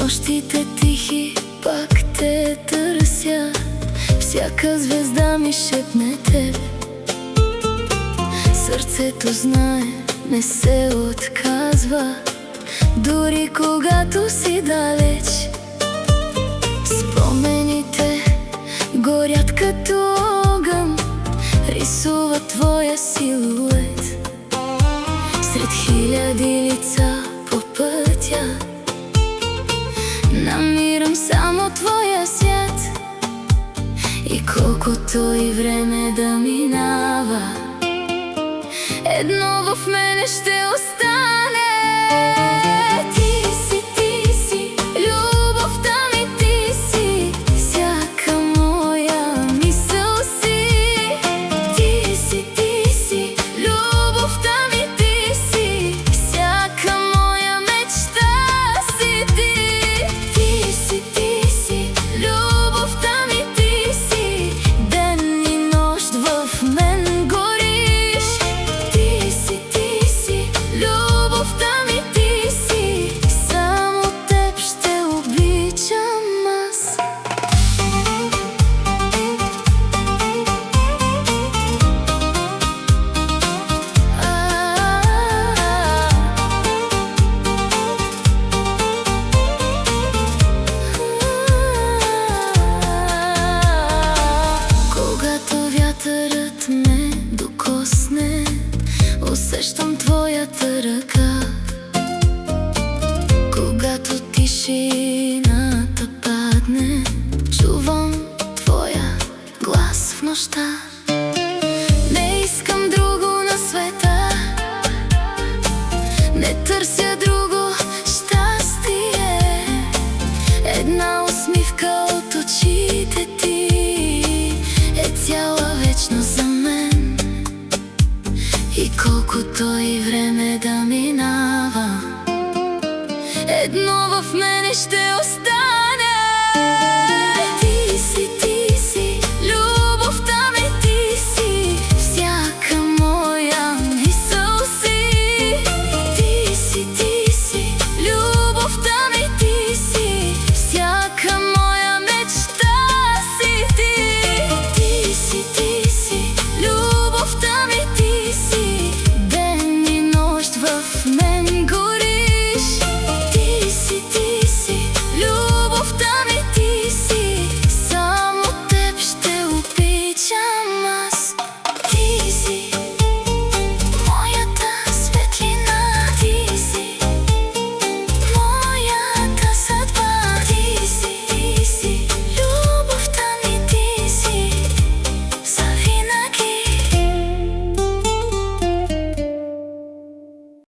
Нощите тихи пак те търся, всяка звезда ми шепне теб. Сърцето знае, не се отказва, дори когато си далеч. Спомените горят като огън, рисува твоя силует сред хиляди лица по пътя. Намирам само твоя свят и колкото и време да минава, едно в мене ще остане. Ти си, любовта ми, ти си, всяка моя мисъл си. Ти си, любовта ми, ти си, всяка моя мечта си ти. Ти си, любовта ми, ти си, ден и нощ в мен гориш. Ти си, любовта ми, ти си, само теб ще обичам аз. Когато вятърът ме докосне, усещам твоята ръка. Когато тишината падне, чувам твоя глас в нощта. Не искам друго на света, не търся друго щастие. Една усмивка от очите ти е цяла вечност за мен. И колкото и време да минава, едно в мене ще остане.